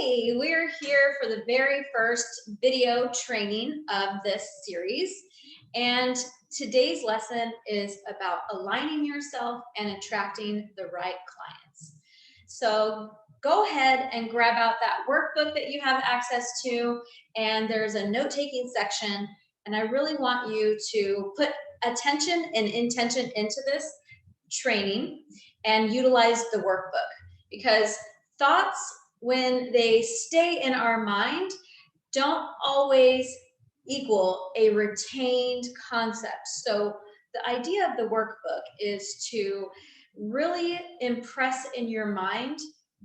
Hey, we're here for the very first video training of this series. And today's lesson is about aligning yourself and attracting the right clients. So go ahead and grab out that workbook that you have access to, and there's a note-taking section. And I really want you to put attention and intention into this training and utilize the workbook, because thoughts, when they stay in our mind, don't always equal a retained concept. So the idea of the workbook is to really impress in your mind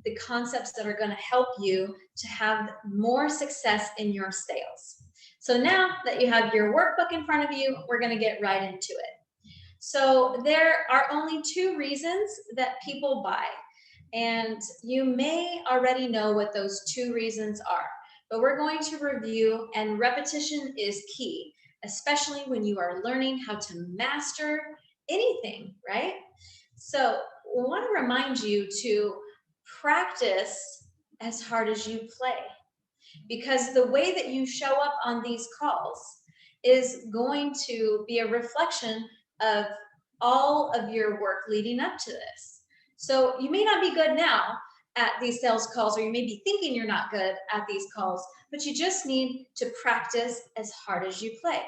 the concepts that are going to help you to have more success in your sales. So now that you have your workbook in front of you, we're going to get right into it. So there are only two reasons that people buy. And you may already know what those two reasons are, but we're going to review, and repetition is key, especially when you are learning how to master anything, right? So we want to remind you to practice as hard as you play, because the way that you show up on these calls is going to be a reflection of all of your work leading up to this. So you may not be good now at these sales calls, or you may be thinking you're not good at these calls, but you just need to practice as hard as you play.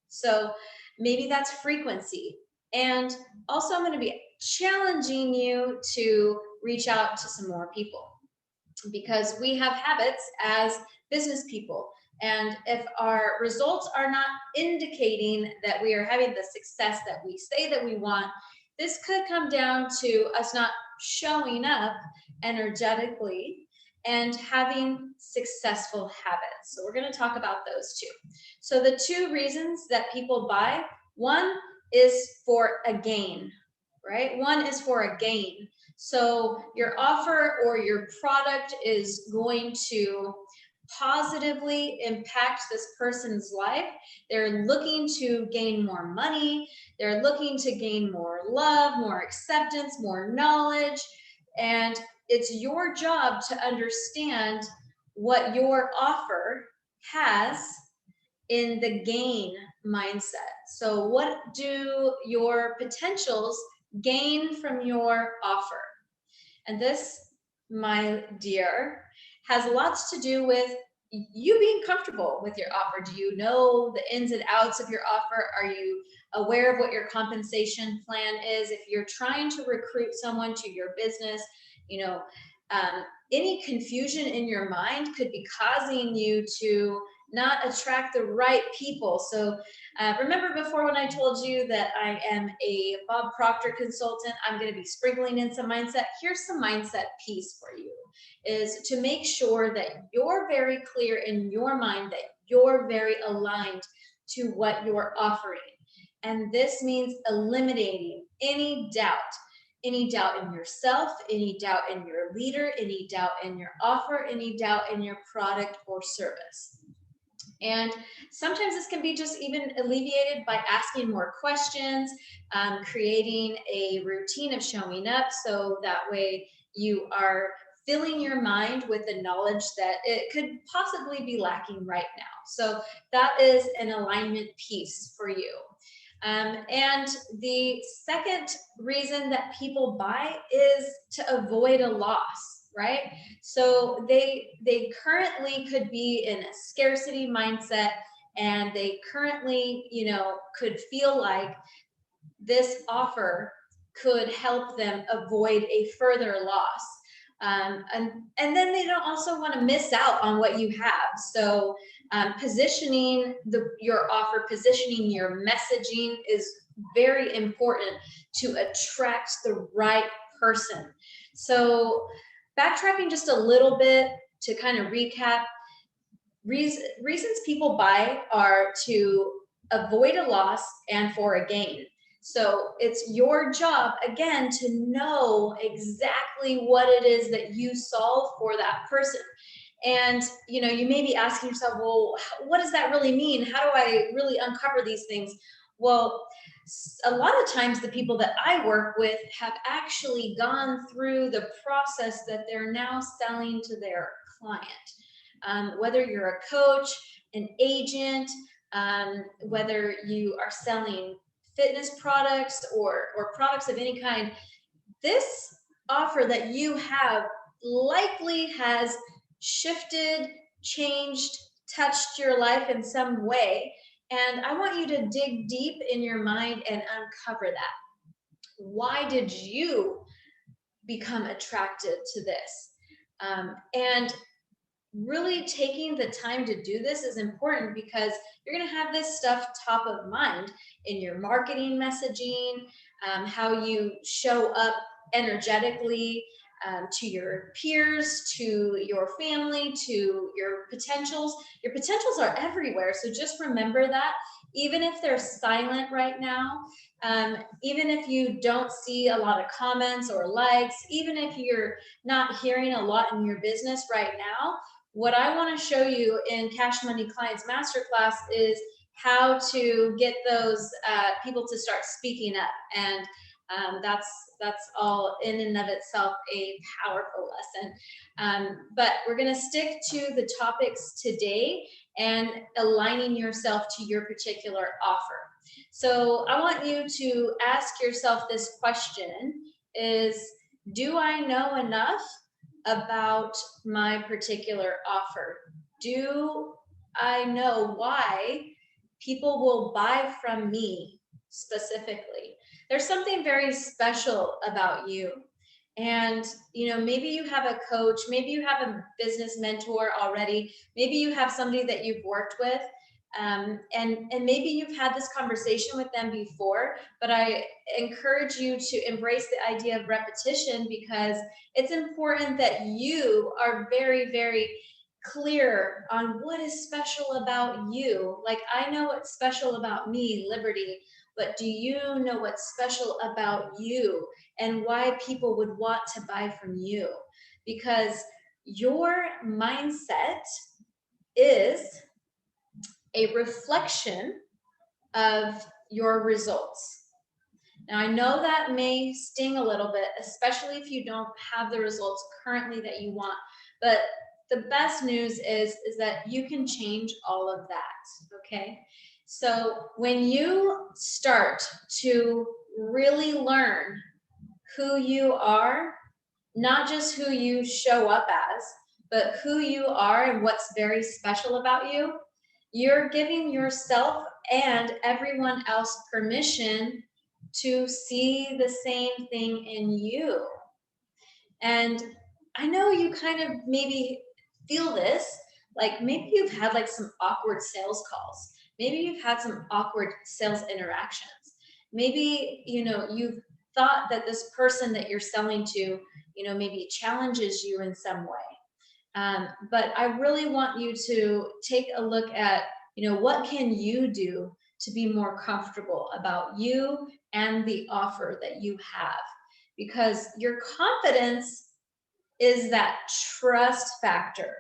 So maybe that's frequency. And also I'm going to be challenging you to reach out to some more people, because we have habits as business people. And if our results are not indicating that we are having the success that we say that we want, this could come down to us not showing up energetically and having successful habits. So we're going to talk about those two. So the two reasons that people buy, one is for a gain, right? One is for a gain. So your offer or your product is going to positively impact this person's life. They're looking to gain more money. They're looking to gain more love, more acceptance, more knowledge. And it's your job to understand what your offer has in the gain mindset. So what do your potentials gain from your offer? And this, my dear, has lots to do with you being comfortable with your offer. Do you know the ins and outs of your offer? Are you aware of what your compensation plan is? If you're trying to recruit someone to your business, any confusion in your mind could be causing you to not attract the right people. So remember before when I told you that I am a Bob Proctor consultant, I'm going to be sprinkling in some mindset. Here's some mindset piece for you, is to make sure that you're very clear in your mind, that you're very aligned to what you're offering. And this means eliminating any doubt in yourself, any doubt in your leader, any doubt in your offer, any doubt in your product or service. And sometimes this can be just even alleviated by asking more questions, creating a routine of showing up, so that way you are filling your mind with the knowledge that it could possibly be lacking right now. So that is an alignment piece for you. And the second reason that people buy is to avoid a loss, right? So they currently could be in a scarcity mindset, and they currently, could feel like this offer could help them avoid a further loss. And then they don't also want to miss out on what you have. So positioning your offer, positioning your messaging is very important to attract the right person. So backtracking just a little bit to kind of recap, reasons people buy are to avoid a loss and for a gain. So it's your job, again, to know exactly what it is that you solve for that person. And, you may be asking yourself, well, what does that really mean? How do I really uncover these things? Well, a lot of times the people that I work with have actually gone through the process that they're now selling to their client. Whether you're a coach, an agent, whether you are selling fitness products or products of any kind, this offer that you have likely has shifted, changed, touched your life in some way. And I want you to dig deep in your mind and uncover that. Why did you become attracted to this? And really taking the time to do this is important because you're going to have this stuff top of mind in your marketing messaging, how you show up energetically to your peers, to your family, to your potentials. Your potentials are everywhere. So just remember that, even if they're silent right now, even if you don't see a lot of comments or likes, even if you're not hearing a lot in your business right now, what I want to show you in Cash Money Clients Masterclass is how to get those people to start speaking up. And that's all in and of itself a powerful lesson. But we're going to stick to the topics today and aligning yourself to your particular offer. So I want you to ask yourself this question is, do I know enough about my particular offer? Do I know why people will buy from me specifically? There's something very special about you. And maybe you have a coach, maybe you have a business mentor already, maybe you have somebody that you've worked with, and maybe you've had this conversation with them before, but I encourage you to embrace the idea of repetition, because it's important that you are very, very clear on what is special about you. Like, I know what's special about me, Liberty, but do you know what's special about you and why people would want to buy from you? Because your mindset is a reflection of your results. Now, I know that may sting a little bit, especially if you don't have the results currently that you want, but the best news is that you can change all of that, okay? So when you start to really learn who you are, not just who you show up as, but who you are and what's very special about you, you're giving yourself and everyone else permission to see the same thing in you. And I know you kind of maybe feel this, like maybe you've had like some awkward sales calls. Maybe you've had some awkward sales interactions. Maybe, you've thought that this person that you're selling to, maybe challenges you in some way. But I really want you to take a look at, what can you do to be more comfortable about you and the offer that you have? Because your confidence is that trust factor.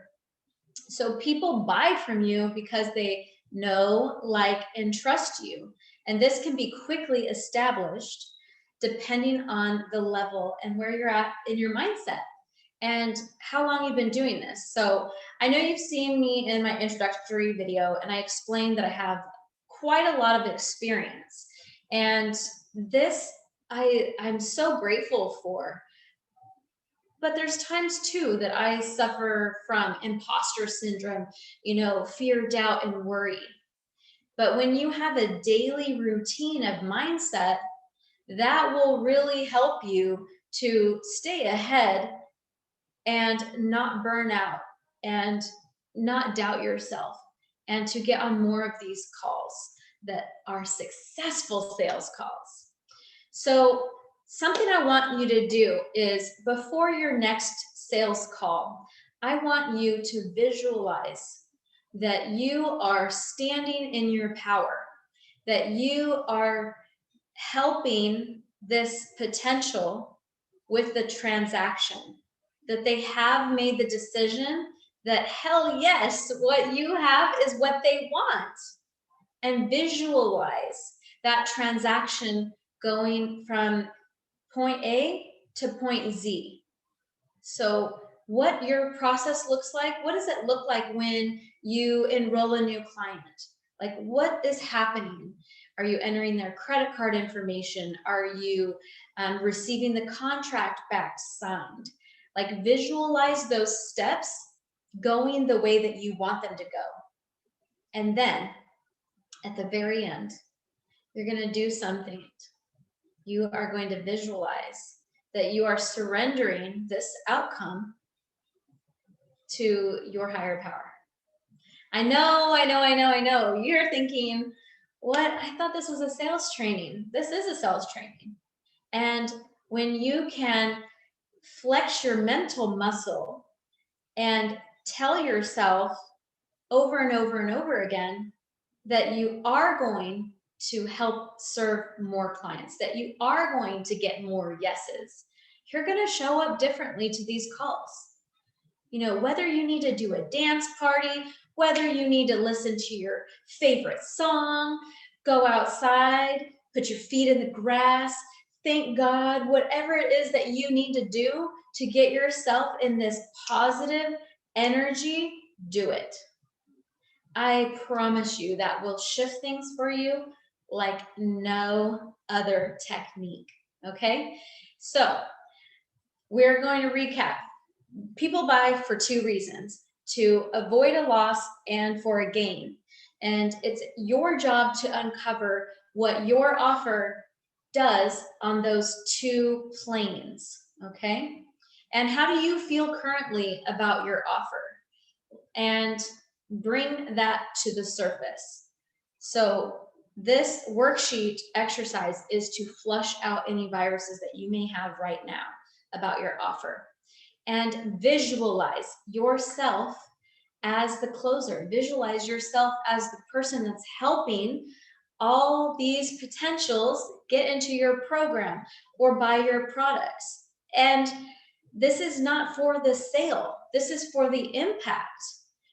So people buy from you because they know, like, and trust you. And this can be quickly established depending on the level and where you're at in your mindset and how long you've been doing this. So I know you've seen me in my introductory video, and I explained that I have quite a lot of experience. And this I'm so grateful for. But there's times too that I suffer from imposter syndrome, fear, doubt, and worry. But when you have a daily routine of mindset, that will really help you to stay ahead and not burn out and not doubt yourself, and to get on more of these calls that are successful sales calls. So something I want you to do is, before your next sales call, I want you to visualize that you are standing in your power, that you are helping this potential with the transaction, that they have made the decision that, hell yes, what you have is what they want. And visualize that transaction going from point A to point Z. So what your process looks like, what does it look like when you enroll a new client? Like, what is happening? Are you entering their credit card information? Are you receiving the contract back signed? Like, visualize those steps going the way that you want them to go. And then at the very end, you're going to do something. You are going to visualize that you are surrendering this outcome to your higher power. I know. You're thinking, what? I thought this was a sales training. This is a sales training. And when you can flex your mental muscle and tell yourself over and over and over again that you are going to help serve more clients, that you are going to get more yeses, you're going to show up differently to these calls. You know, whether you need to do a dance party, whether you need to listen to your favorite song, go outside, put your feet in the grass, thank God, whatever it is that you need to do to get yourself in this positive energy, do it. I promise you that will shift things for you like no other technique, okay? So we're going to recap. People buy for two reasons: to avoid a loss and for a gain. And it's your job to uncover what your offer does on those two planes, okay? And how do you feel currently about your offer? And bring that to the surface. So this worksheet exercise is to flush out any viruses that you may have right now about your offer. And visualize yourself as the closer. Visualize yourself as the person that's helping all these potentials get into your program or buy your products. And this is not for the sale. This is for the impact.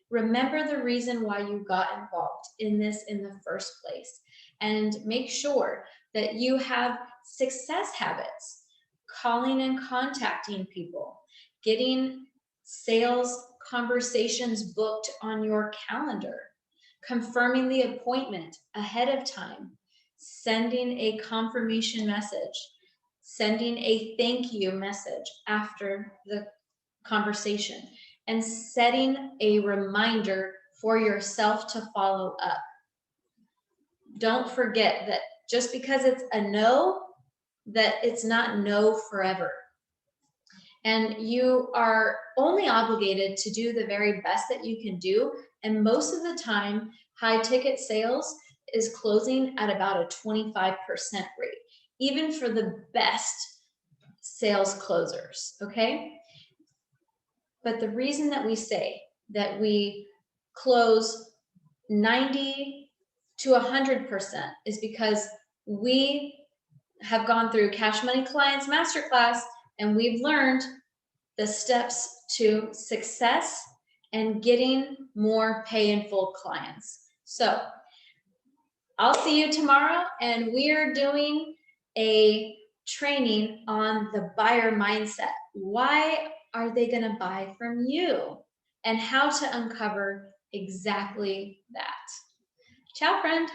Remember the reason why you got involved in this in the first place, and make sure that you have success habits, calling and contacting people, getting sales conversations booked on your calendar, confirming the appointment ahead of time, sending a confirmation message, sending a thank you message after the conversation, and setting a reminder for yourself to follow up. Don't forget that just because it's a no, that it's not no forever. And you are only obligated to do the very best that you can do. And most of the time, high ticket sales is closing at about a 25% rate, even for the best sales closers, okay? But the reason that we say that we close 90 to 100% is because we have gone through Cash Money Clients Masterclass, and we've learned the steps to success and getting more pay in full clients. So I'll see you tomorrow, and we are doing a training on the buyer mindset. Why are they going to buy from you? And how to uncover exactly that. Ciao, friend.